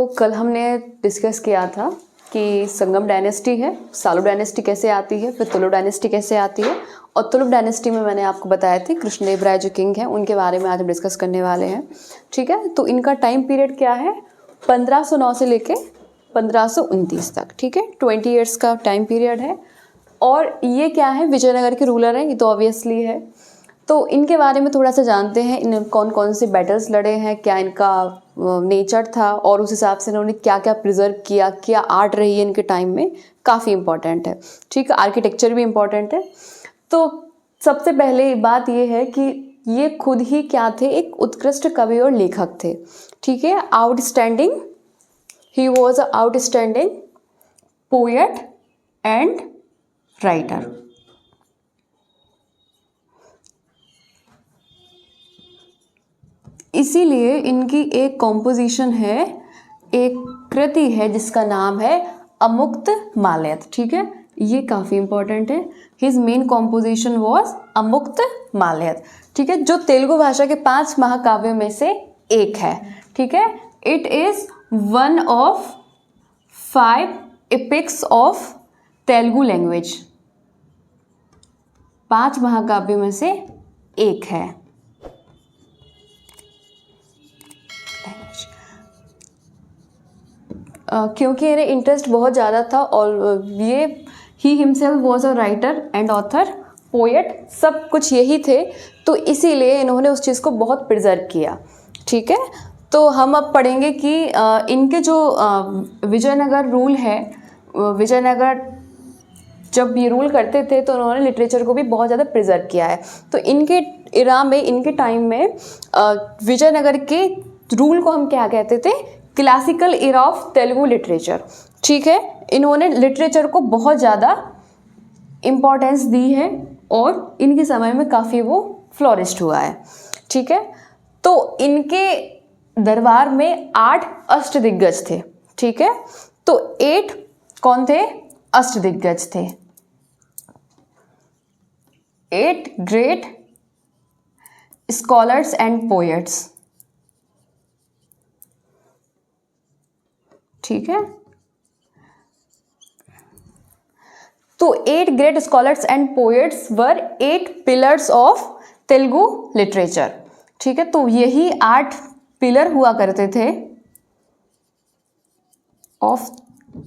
कल हमने डिस्कस किया था कि संगम डायनेस्टी है, सालू डायनेस्टी कैसे आती है, फिर तुलुप डायनेस्टी कैसे आती है। और तुलुप डायनेस्टी में मैंने आपको बताया थी कृष्णदेव राय जो किंग हैं उनके बारे में आज हम डिस्कस करने वाले हैं। ठीक है, तो इनका टाइम पीरियड क्या है, 1509 से लेके 1529 तक। ठीक है, 20 ईयर्स का टाइम पीरियड है। और ये क्या है, विजयनगर के रूलर हैं, ये तो ऑब्वियसली है। तो इनके बारे में थोड़ा सा जानते हैं, इन कौन कौन से बैटल्स लड़े हैं, क्या इनका नेचर था और उस हिसाब से इन्होंने क्या क्या प्रिजर्व किया, क्या आर्ट रही है इनके टाइम में, काफ़ी इंपॉर्टेंट है। ठीक है, आर्किटेक्चर भी इम्पॉर्टेंट है। तो सबसे पहले बात ये है कि ये खुद ही क्या थे, एक उत्कृष्ट कवि और लेखक थे। ठीक है, outstanding, he was a outstanding poet and writer. इसीलिए इनकी एक कॉम्पोजिशन है, एक कृति है जिसका नाम है अमुक्तमाल्यद। ठीक है, ये काफ़ी इंपॉर्टेंट है। His main composition was Amuktamalyada. ठीक है, जो तेलुगु भाषा के 5 महाकाव्यों में से एक है। ठीक है, it is one of 5 epics of Telugu language. 5 महाकाव्यों में से एक है। क्योंकि इन्हें इंटरेस्ट बहुत ज़्यादा था और ये he himself was a writer and author, poet, सब कुछ यही थे, तो इसीलिए इन्होंने उस चीज़ को बहुत प्रिजर्व किया। ठीक है, तो हम अब पढ़ेंगे कि इनके जो विजयनगर रूल है, विजयनगर जब ये रूल करते थे तो उन्होंने लिटरेचर को भी बहुत ज़्यादा प्रिजर्व किया है। तो इनके इरा में, इनके टाइम में विजयनगर के रूल को हम क्या कहते थे, classical era of Telugu literature. ठीक है, इन्होंने लिटरेचर को बहुत ज़्यादा इम्पोर्टेंस दी है और इनके समय में काफ़ी वो फ्लोरिश्ड हुआ है। ठीक है, तो इनके दरबार में 8 अष्टदिग्गज थे। ठीक है, तो 8 कौन थे, अष्टदिग्गज थे। 8 ग्रेट स्कॉलर्स एंड पोएट्स। ठीक है, तो 8 great scholars and poets were 8 pillars of Telugu literature. ठीक है, तो यही 8 पिलर हुआ करते थे ऑफ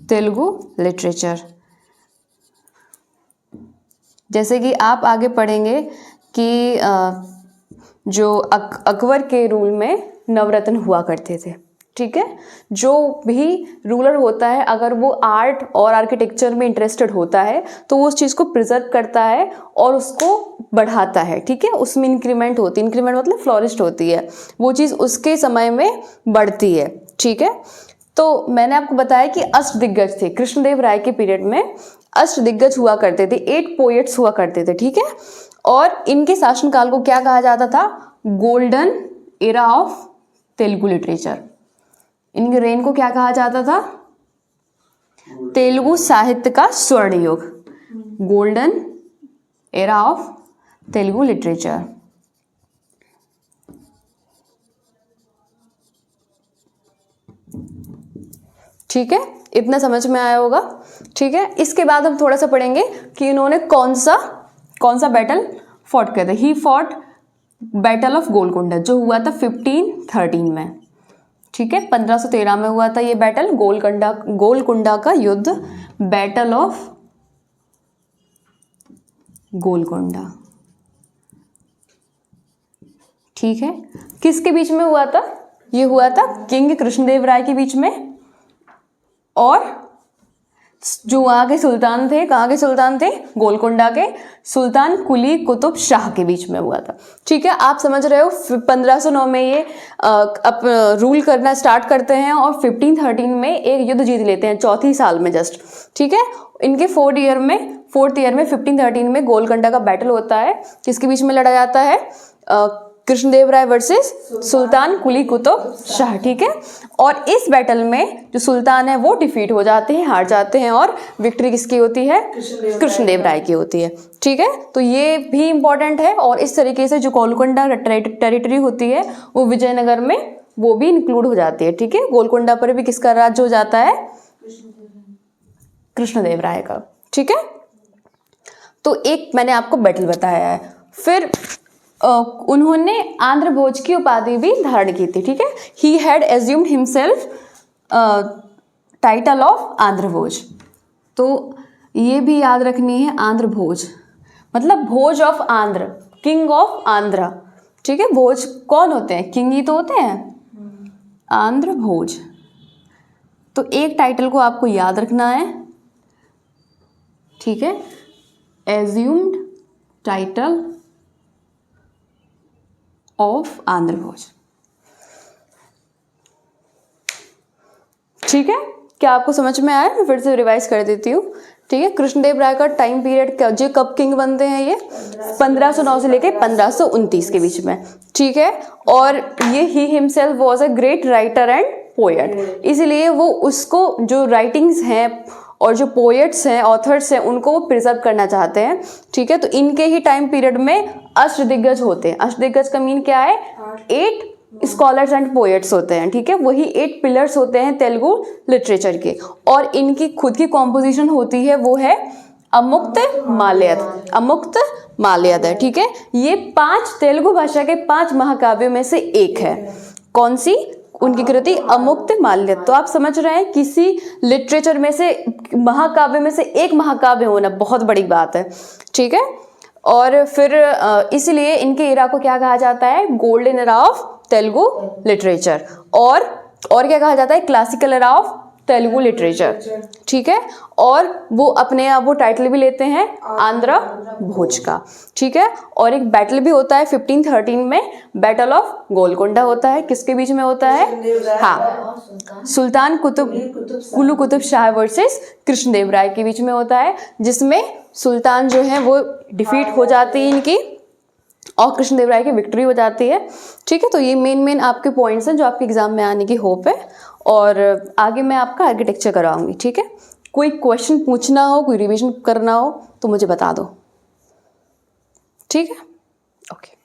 तेलुगु लिटरेचर। जैसे कि आप आगे पढ़ेंगे कि जो अकबर के रूल में नवरत्न हुआ करते थे। ठीक है, जो भी रूलर होता है अगर वो आर्ट और आर्किटेक्चर में इंटरेस्टेड होता है तो वो उस चीज़ को प्रिजर्व करता है और उसको बढ़ाता है। ठीक है, उसमें इंक्रीमेंट होती है, इंक्रीमेंट मतलब फ्लोरिश्ड होती है, वो चीज़ उसके समय में बढ़ती है। ठीक है, तो मैंने आपको बताया कि अष्टदिग्गज थे, कृष्णदेव राय के पीरियड में अष्टदिग्गज हुआ करते थे, 8 पोएट्स हुआ करते थे। ठीक है, और इनके शासनकाल को क्या कहा जाता था, golden era of Telugu literature. इनके रेन को क्या कहा जाता था, तेलुगु साहित्य का स्वर्ण युग, golden era of Telugu literature. ठीक है, इतना समझ में आया होगा। ठीक है, इसके बाद हम थोड़ा सा पढ़ेंगे कि इन्होंने कौन सा बैटल फॉट किया था। He fought battle of Golconda जो हुआ था 1513 में। ठीक है, 1513 में हुआ था ये बैटल, गोलकुंडा का युद्ध, बैटल ऑफ गोलकुंडा। ठीक है, किसके बीच में हुआ था, ये हुआ था किंग कृष्णदेव राय के बीच में और जो वहाँ के सुल्तान थे, कहाँ के सुल्तान थे, गोलकुंडा के सुल्तान कुली कुतुब शाह के बीच में हुआ था। ठीक है, आप समझ रहे हो 1509 में ये रूल करना स्टार्ट करते हैं और 1513 में एक युद्ध जीत लेते हैं, 4th साल में जस्ट। ठीक है, इनके 4th ईयर में 1513 में गोलकुंडा का बैटल होता है, किसके बीच में लड़ा जाता है, कृष्णदेव राय वर्सेस सुल्तान कुली कुतुब शाह। ठीक है, और इस बैटल में जो सुल्तान है वो डिफीट हो जाते हैं, हार जाते हैं और विक्ट्री किसकी होती है, कृष्णदेव राय की होती है। ठीक है, तो ये भी इंपॉर्टेंट है। और इस तरीके से जो गोलकुंडा टेरिटरी होती है वो विजयनगर में वो भी इंक्लूड हो जाती है, ठीक है। गोलकोंडा पर भी किसका राज्य हो जाता है? कृष्णदेव राय का, ठीक है। तो एक मैंने आपको बैटल बताया है। फिर उन्होंने आंध्र भोज की उपाधि भी धारण की थी, ठीक है। He had assumed himself title of Andhra Bhoja. तो ये भी याद रखनी है, आंध्र भोज मतलब Bhoja of Andhra, king of Andhra, ठीक है। भोज कौन होते हैं? किंग ही तो होते हैं। आंध्र भोज, तो एक टाइटल को आपको याद रखना है, ठीक है। एज्यूम्ड टाइटल ऑफ आंध्र भोज, ठीक है। क्या आपको समझ में आया? मैं फिर से रिवाइज कर देती हूँ, ठीक है। कृष्णदेव राय का टाइम पीरियड जो कब किंग बनते हैं? ये 1509 से लेकर 1529 के बीच में, ठीक है। और ये he himself was a great writer and poet, इसलिए वो उसको जो राइटिंग्स हैं और जो पोएट्स हैं, ऑथर्स हैं, उनको वो प्रिजर्व करना चाहते हैं, ठीक है। तो इनके ही टाइम पीरियड में अष्टदिग्गज होते हैं। अष्टदिग्गज का मीन क्या है? 8 स्कॉलर्स एंड पोएट्स होते हैं, ठीक है। वही 8 पिलर्स होते हैं तेलुगु लिटरेचर के, और इनकी खुद की कॉम्पोजिशन होती है, वो है अमुक्त माल्यद। अमुक्त माल्यद है, ठीक है। ये 5 तेलुगु भाषा के 5 महाकाव्यों में से एक है। कौन सी? उनकी कृति अमुक्त माल्यद। तो आप समझ रहे हैं, किसी लिटरेचर में से, महाकाव्य में से एक महाकाव्य होना बहुत बड़ी बात है, ठीक है। और फिर इसलिए इनके एरा को क्या कहा जाता है? Golden era of Telugu literature. और क्या कहा जाता है? Classical era of Telugu literature, ठीक है। और वो अपने आप वो टाइटल भी लेते हैं आंध्र भोज का, ठीक है। और एक बैटल भी होता है 1513 में, बैटल ऑफ गोलकोंडा होता है। किसके बीच में होता है? हाँ, सुल्तान कुली कुतुब शाह वर्सेस कृष्णदेव राय के बीच में होता है, जिसमें सुल्तान जो है वो डिफीट हो जाती है इनकी, और कृष्णदेव राय की विक्ट्री हो जाती है, ठीक है। तो ये मेन आपके पॉइंट्स हैं जो आपके एग्जाम में आने की होप है। और आगे मैं आपका आर्किटेक्चर कराऊंगी, ठीक है। कोई क्वेश्चन पूछना हो, कोई रिवीजन करना हो तो मुझे बता दो, ठीक है। ओके।